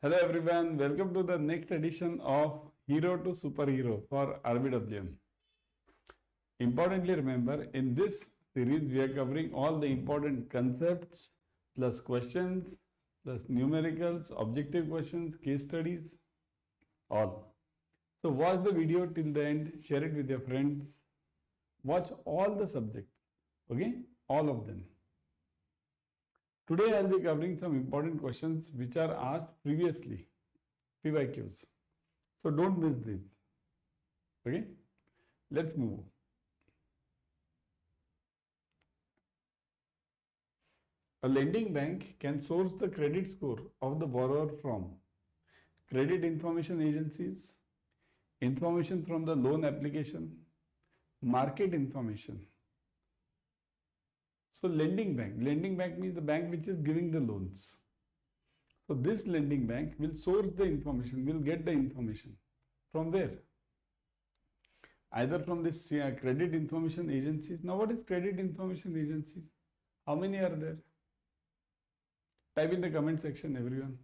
Hello everyone, welcome to the next edition of Hero to Superhero for RBWM. Importantly remember, in this series we are covering all the important concepts plus questions plus numericals, objective questions, case studies, all. So watch the video till the end, share it with your friends, watch all the subjects, okay, all of them. Today I will be covering some important questions which are asked previously, PYQs. So don't miss this. Okay, let's move. A lending bank can source the credit score of the borrower from credit information agencies, information from the loan application, market information. So lending bank means the bank which is giving the loans. So this lending bank will source the information, will get the information. From where? Either from this credit information agencies. Now what is credit information agencies? How many are there? Type in the comment section everyone.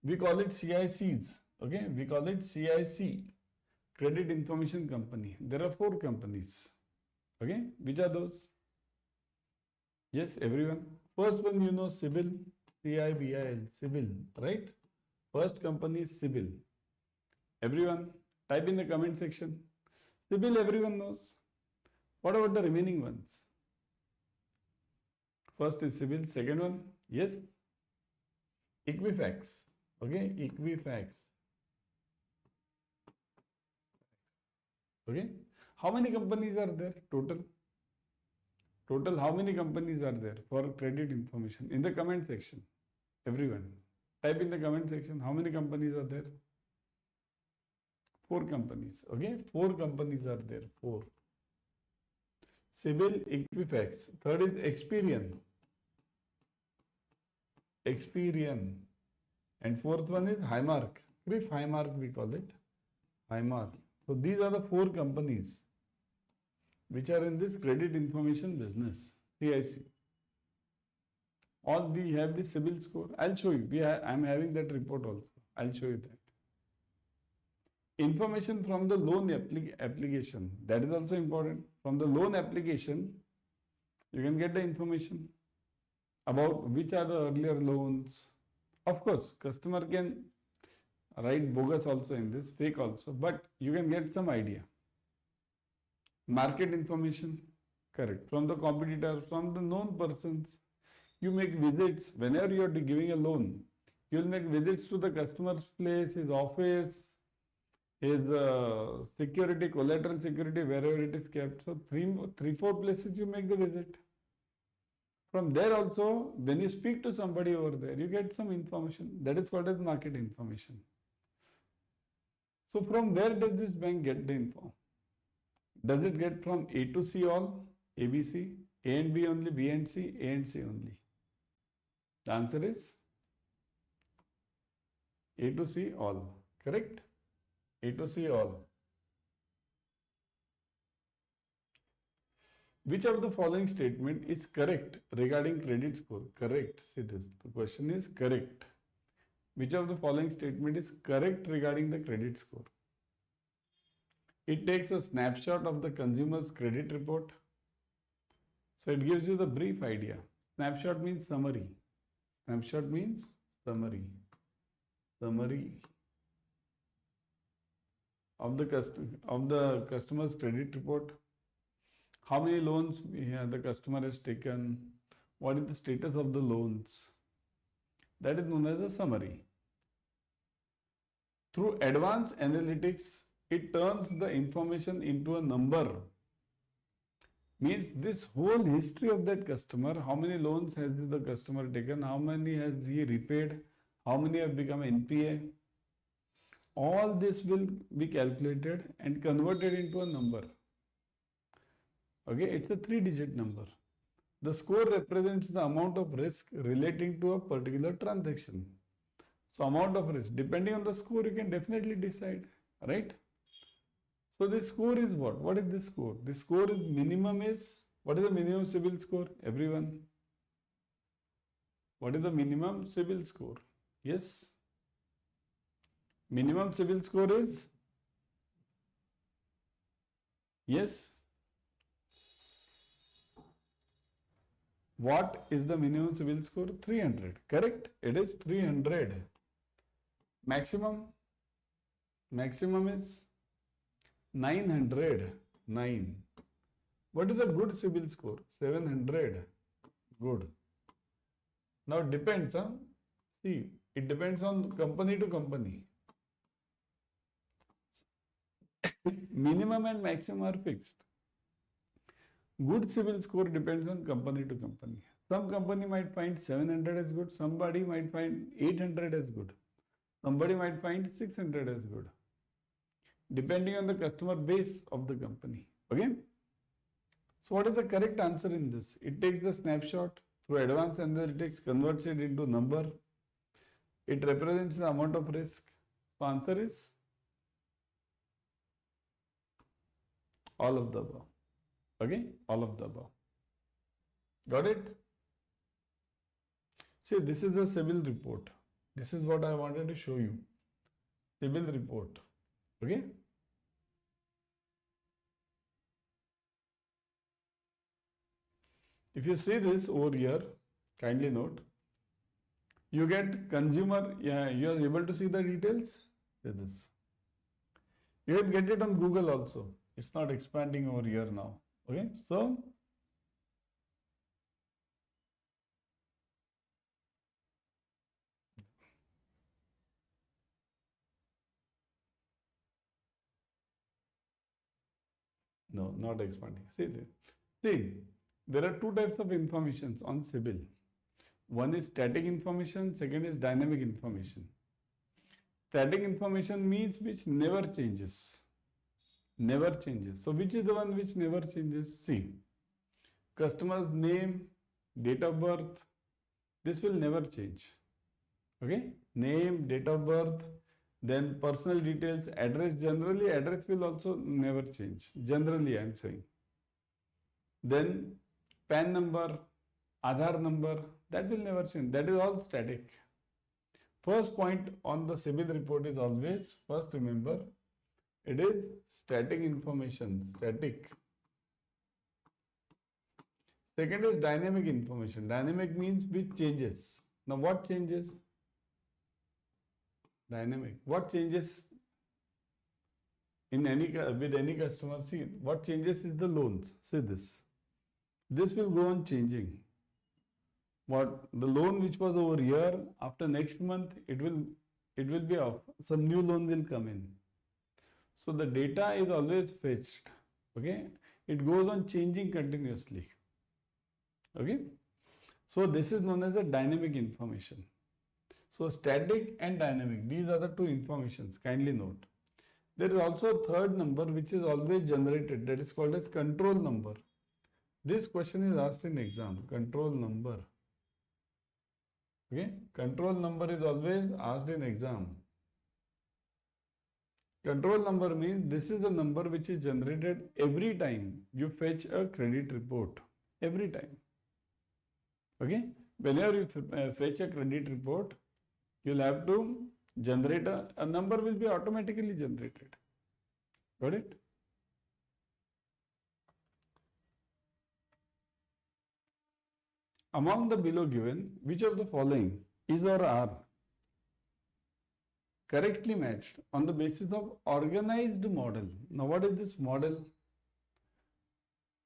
We call it CICs. Okay, we call it CIC, Credit Information Company. There are 4 companies. Okay, which are those? Yes, everyone. First one you know CIBIL, CIBIL, CIBIL, right? First company is CIBIL. Everyone, type in the comment section. CIBIL everyone knows. What about the remaining ones? First is CIBIL, second one, yes, Equifax. Okay, Equifax. Okay, how many companies are there total? Total, how many companies are there for credit information? In the comment section, everyone. Type in the comment section, how many companies are there? 4 companies, okay? 4 companies are there, 4. CIBIL, Equifax. Third is Experian. Experian. And fourth one is Highmark. Brief Highmark we call it. Highmark. So these are the 4 companies which are in this credit information business, CIC. All we have the CIBIL score. I'll show you. I am having that report also. I'll show you that. Information from the loan application. That is also important. From the loan application, you can get the information about which are the earlier loans. Of course, customer can write bogus also in this, fake also, but you can get some idea. Market information, correct. From the competitor, from the known persons, you make visits. Whenever you are giving a loan, you will make visits to the customer's place, his office, his security, collateral security, wherever it is kept. So 4 places you make the visit. From there also, when you speak to somebody over there, you get some information. That is called as market information. So from where does this bank get the info? Does it get from A to C all, A, B, C, A and B only, B and C, A and C only? The answer is A to C all, correct? A to C all. Which of the following statement is correct regarding credit score? Correct. See this. The question is correct. Which of the following statement is correct regarding the credit score? It takes a snapshot of the consumer's credit report. So it gives you the brief idea. Snapshot means summary. Snapshot means summary. Summary of the customer's credit report. How many loans the customer has taken? What is the status of the loans? That is known as a summary. Through advanced analytics, it turns the information into a number. Means this whole history of that customer, how many loans has the customer taken, how many has he repaid, how many have become NPA. All this will be calculated and converted into a number. Okay, it's a 3-digit number. The score represents the amount of risk relating to a particular transaction. So amount of risk, depending on the score, you can definitely decide, right? So this score is what? What is this score? The score is minimum is, what is the minimum CIBIL score? Everyone. What is the minimum CIBIL score? Yes, Minimum CIBIL score is, yes. What is the minimum CIBIL score? 300. Correct? It is 300. Maximum is 900. 9. What is the good CIBIL score? 700. Good. Now it depends on, see, it depends on company to company. Minimum and maximum are fixed. Good CIBIL score depends on company to company. Some company might find 700 as good, somebody might find 800 as good, somebody might find 600 as good, depending on the customer base of the company. Okay? So what is the correct answer in this? It takes the snapshot through advanced analytics, converts it into number. It represents the amount of risk. So answer is all of the above. Okay? All of the above. Got it? See, this is the CIBIL report. This is what I wanted to show you. CIBIL report. Okay? If you see this over here, kindly note, you get consumer, you are able to see the details. See this. You can get it on Google also. It's not expanding over here now. Okay, so no, not expanding. See, there are two types of informations on CIBIL. One is static information, second is dynamic information. Static information means which never changes. Never changes. So which is the one which never changes? See, customer's name, date of birth, this will never change. Okay, name, date of birth, then personal details, address. Generally address will also never change. Generally I am saying. Then PAN number, Aadhaar number, that will never change. That is all static. First point on the CIBIL report is always, first remember, it is static information, static. Second is dynamic information. Dynamic means which changes. Now what changes? Dynamic. What changes in with any customer? See, what changes is the loans. See this. This will go on changing. What the loan which was over here, after next month it will be off. Some new loan will come in. So the data is always fetched. Okay, it goes on changing continuously. Okay, so this is known as the dynamic information. So static and dynamic, these are the two informations. Kindly note. There is also a third number which is always generated, that is called as control number. This question is asked in exam. Control number. Okay, control number is always asked in exam. Control number means this is the number which is generated every time you fetch a credit report. Every time. Okay, whenever you fetch a credit report, you'll have to generate a number will be automatically generated. Got it? Among the below given, which of the following is or are correctly matched on the basis of organized model? Now what is this model?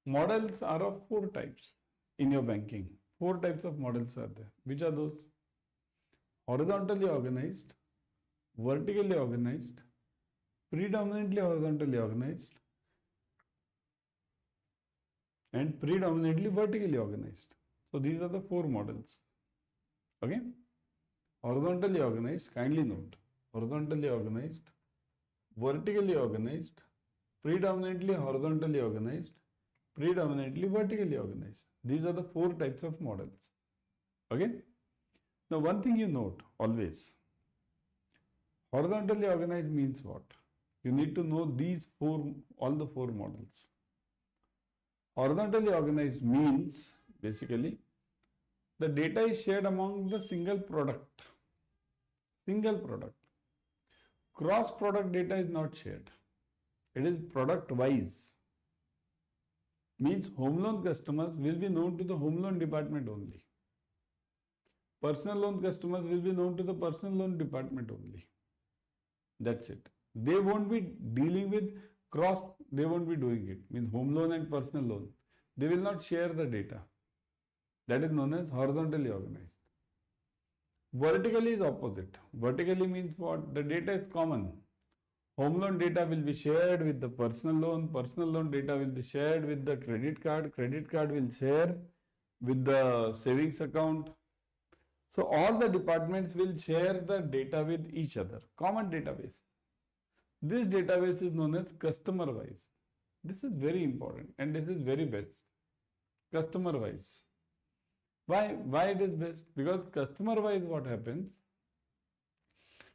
Models are of 4 types in your banking. 4 types of models are there. Which are those? Horizontally organized, vertically organized, predominantly horizontally organized, and predominantly vertically organized. So these are the 4 models. Okay? Horizontally organized, kindly note. Horizontally organized, vertically organized, predominantly horizontally organized, predominantly vertically organized. These are the 4 types of models. Okay? Now one thing you note always, horizontally organized means what? You need to know these all the 4 models. Horizontally organized means basically the data is shared among the single product. Single product. Cross product data is not shared. It is product wise. Means home loan customers will be known to the home loan department only. Personal loan customers will be known to the personal loan department only. That's it. They won't be dealing with cross, they won't be doing it. Means home loan and personal loan. They will not share the data. That is known as horizontally organized. Vertically is opposite. Vertically means what? The data is common. Home loan data will be shared with the personal loan data will be shared with the credit card will share with the savings account. So all the departments will share the data with each other, common database. This database is known as customer wise. This is very important and this is very best. Customer wise. Why it is best? Because customer wise what happens?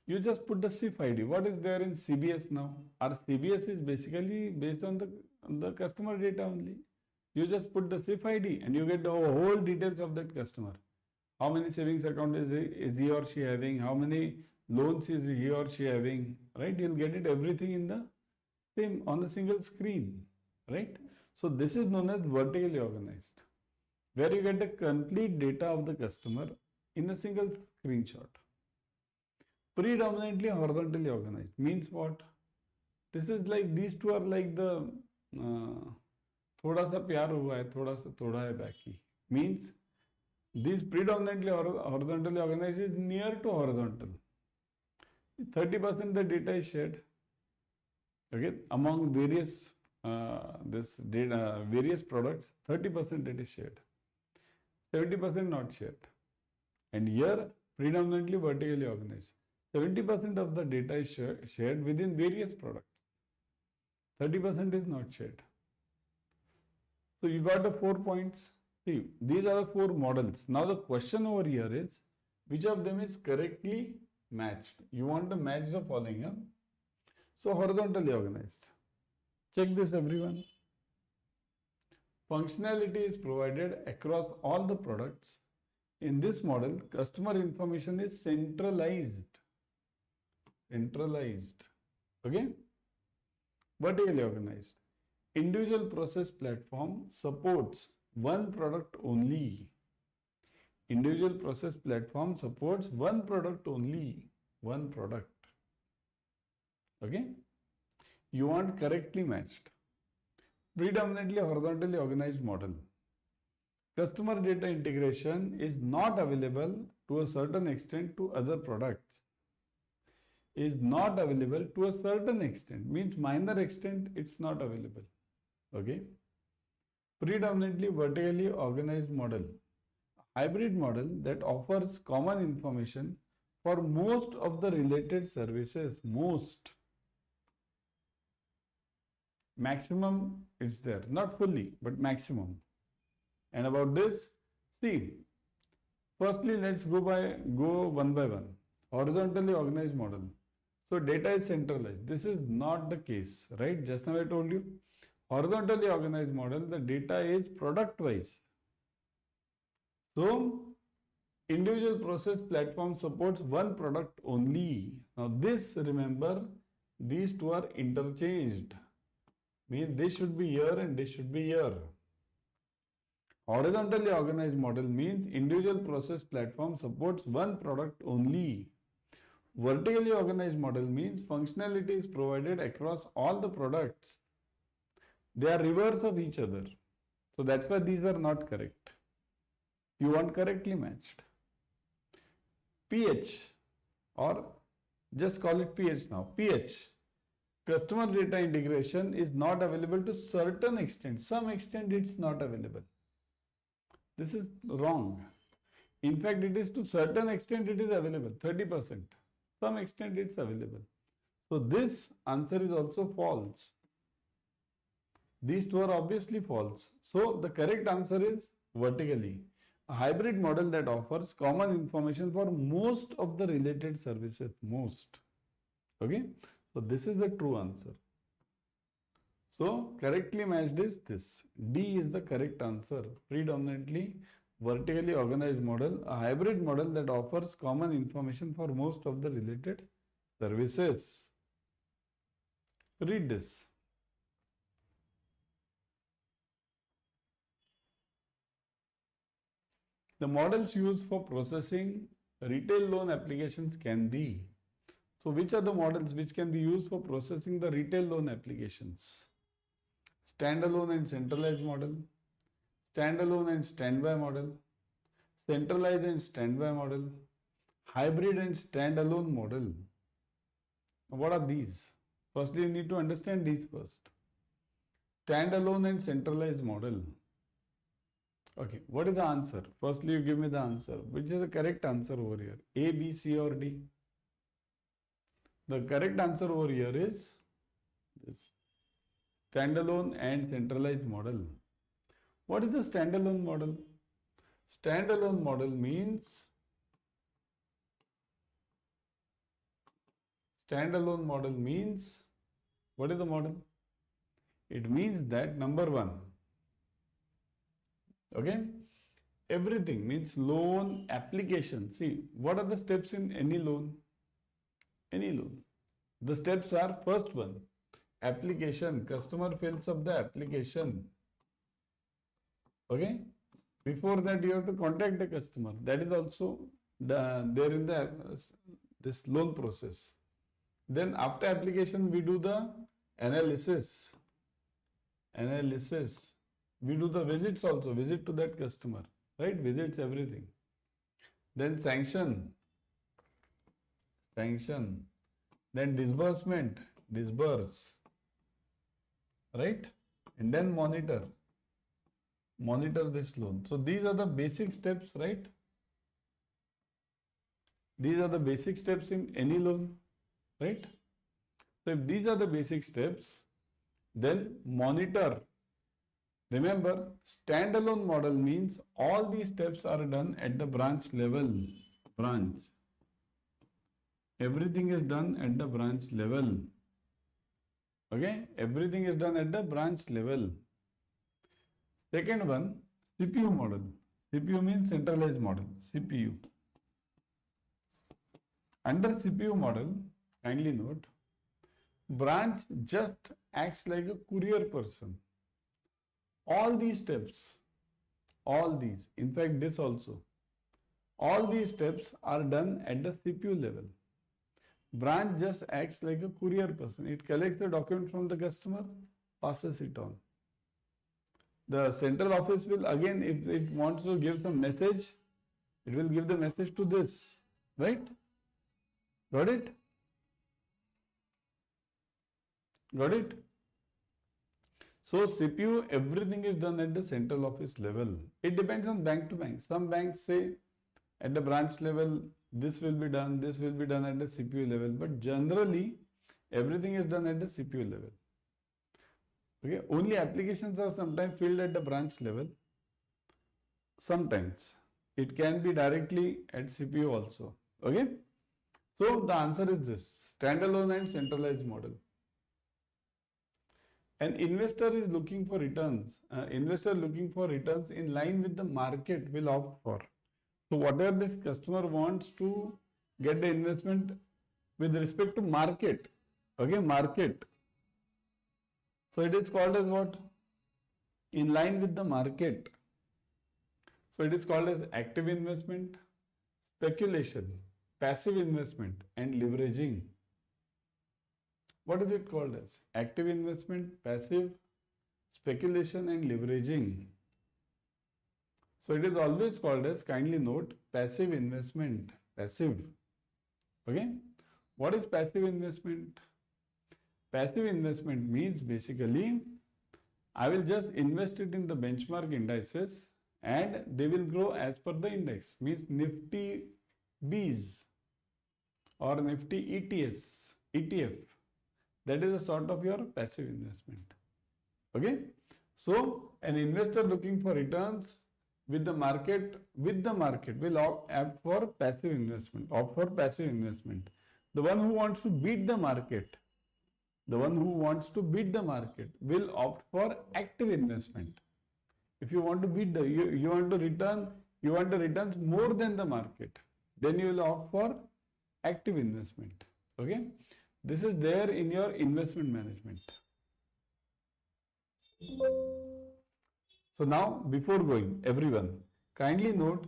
You just put the SIF ID. What is there in CBS now? Our CBS is basically based on the customer data only. You just put the SIF ID and you get the whole details of that customer. How many savings account is he or she having? How many loans is he or she having? Right? You'll get it everything in the same on a single screen. Right? So this is known as vertically organized, where you get the complete data of the customer in a single screenshot. Predominantly horizontally organized means what? This is like, these two are like the thoda sa pyar hua hai, thoda hai baki. Means these predominantly horizontally organized is near to horizontal. 30% the data is shared, okay, among various various products. 30% it is shared, 70% not shared. And here predominantly vertically organized. 70% of the data is shared within various products. 30% is not shared. So you got the 4 points. See, these are the 4 models. Now the question over here is, which of them is correctly matched? You want to match the following. Huh? So horizontally organized. Check this everyone. Functionality is provided across all the products. In this model, customer information is centralized. Okay? Vertically organized. Individual process platform supports one product only. Individual process platform supports one product only. One product. Okay? You want correctly matched. Predominantly horizontally organized model. Customer data integration is not available to a certain extent to other products. Is not available to a certain extent, means minor extent it's not available. Okay. Predominantly vertically organized model. Hybrid model that offers common information for most of the related services. Most. Maximum it's there. Not fully, but maximum. And about this, see, firstly let's go one by one. Horizontally organized model. So data is centralized. This is not the case, right? Just now I told you. Horizontally organized model, the data is product wise. So individual process platform supports one product only. Now this, remember, these two are interchanged. Means this should be here and this should be here. Horizontally organized model means individual process platform supports one product only. Vertically organized model means functionality is provided across all the products. They are reverse of each other. So that's why these are not correct. You want correctly matched. PH, or just call it PH now. PH, customer data integration is not available to certain extent. Some extent it's not available. This is wrong. In fact, it is to certain extent it is available, 30%. Some extent it's available. So this answer is also false. These two are obviously false. So the correct answer is vertically. A hybrid model that offers common information for most of the related services. Most. Okay. So this is the true answer. So correctly matched is this. D is the correct answer. Predominantly vertically organized model, a hybrid model that offers common information for most of the related services. Read this. The models used for processing retail loan applications can be. So which are the models which can be used for processing the retail loan applications? Standalone and centralized model, standalone and standby model, centralized and standby model, hybrid and standalone model. What are these? Firstly, you need to understand these first. Standalone and centralized model. Okay, what is the answer? Firstly, you give me the answer. Which is the correct answer over here? A, B, C or D? The correct answer over here is this. Standalone and centralized model. What is the standalone model? Standalone model means what is the model? It means that number one, okay, everything means loan application. See, what are the steps in any loan? Any loan. The steps are: first one, application. Customer fills up the application. Okay. Before that, you have to contact the customer. That is also there in this loan process. Then after application, we do the analysis. We do the visits also. Visit to that customer. Right? Visits everything. Then sanction. Then disbursement. Disburse. Right? And then monitor this loan. So these are the basic steps, right? These are the basic steps in any loan, right? So if these are the basic steps, then monitor. Remember, standalone model means all these steps are done at the branch level. Branch. Everything is done at the branch level. Okay? Everything is done at the branch level. Second one, CPU model. CPU means centralized model. CPU. Under CPU model, kindly note, branch just acts like a courier person. All these steps, in fact this also, all these steps are done at the CPU level. Branch just acts like a courier person. It collects the document from the customer, passes it on. The central office will again, if it wants to give some message, it will give the message to this, right? Got it? Got it? So CPU, everything is done at the central office level. It depends on bank to bank. Some banks say at the branch level, this will be done at the CPU level. But generally, everything is done at the CPU level. Okay, only applications are sometimes filled at the branch level. Sometimes it can be directly at CPU also. Okay, so the answer is this: standalone and centralized model. An investor is looking for returns. Investor looking for returns in line with the market will opt for. So whatever this customer wants to get the investment with respect to market. Okay, market. So it is called as what? In line with the market. So it is called as active investment, speculation, passive investment and leveraging. What is it called as? Active investment, passive, speculation and leveraging. So it is always called as, kindly note, passive investment. Passive. Okay. What is passive investment? Passive investment means basically, I will just invest it in the benchmark indices and they will grow as per the index. Means Nifty Bs or Nifty ETS, ETF. That is a sort of your passive investment. Okay. So an investor looking for returns with the market will opt for passive investment. The one who wants to beat the market, will opt for active investment. If you want to beat you want the returns more than the market, then you will opt for active investment. Okay, this is there in your investment management. So now, before going, everyone, kindly note,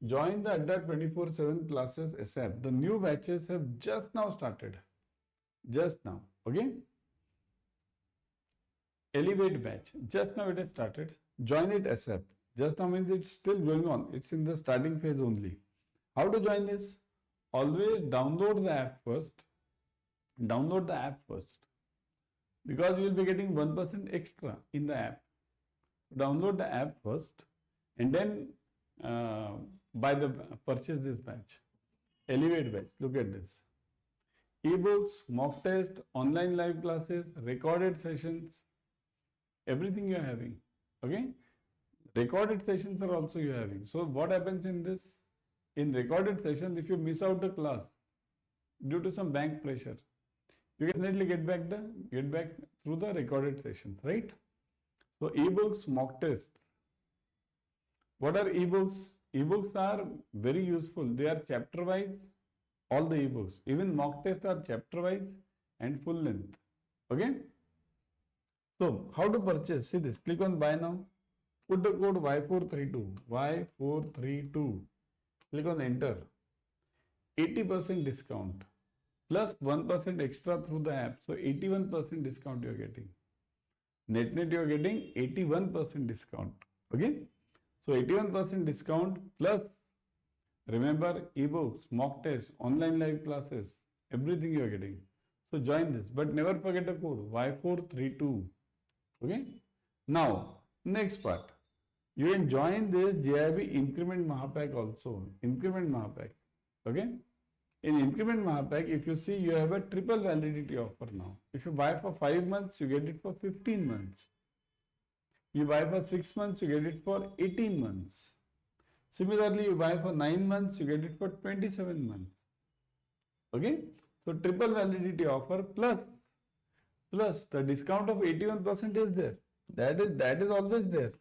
join the Adda 24/7 classes ASAP. The new batches have just now started. Just now. Okay? Elevate batch. Just now it has started. Join it ASAP. Just now means it's still going on. It's in the starting phase only. How to join this? Always download the app first. Download the app first. Because you will be getting 1% extra in the app. Download the app first and then purchase this batch. Elevate batch. Look at this. Ebooks, mock test, online live classes, recorded sessions, everything you are having. Okay? Recorded sessions are also you are having. So what happens in this? In recorded sessions, if you miss out the class due to some bank pressure, you can definitely get back through the recorded sessions, right? So ebooks, mock tests. What are ebooks? Ebooks are very useful. They are chapter wise. All the ebooks, even mock tests are chapter wise and full length. Okay. So how to purchase? See this. Click on buy now. Put the code Y432. Y432. Click on enter. 80% discount plus 1% extra through the app. So 81% discount you are getting. Net you are getting 81% discount. Okay. So 81% discount plus, remember, ebooks, mock tests, online live classes, everything you are getting. So join this, but never forget the code Y432. Okay. Now, next part. You can join this JAIIB Increment Mahapack also. Increment Mahapack. Okay. In Increment Mahapack, if you see, you have a triple validity offer now. If you buy for 5 months, you get it for 15 months. You buy for 6 months, you get it for 18 months. Similarly, you buy for 9 months, you get it for 27 months. Okay. So triple validity offer plus the discount of 81% is there. That is always there.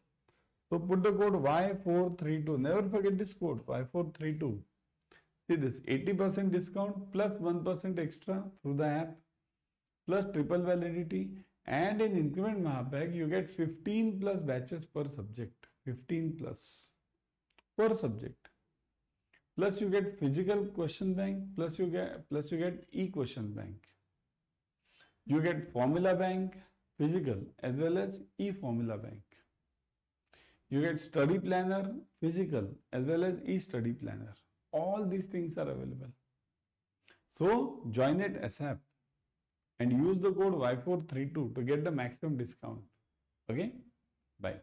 So put the code Y432. Never forget this code Y432. See this 80% discount plus 1% extra through the app plus triple validity, and in Increment Mahapack you get 15 plus batches per subject. 15 plus per subject. Plus you get physical question bank, plus you get e-question bank. You get formula bank, physical as well as e-formula bank. You get study planner, physical as well as e-study planner. All these things are available. So join it ASAP and use the code Y432 to get the maximum discount. Okay? Bye.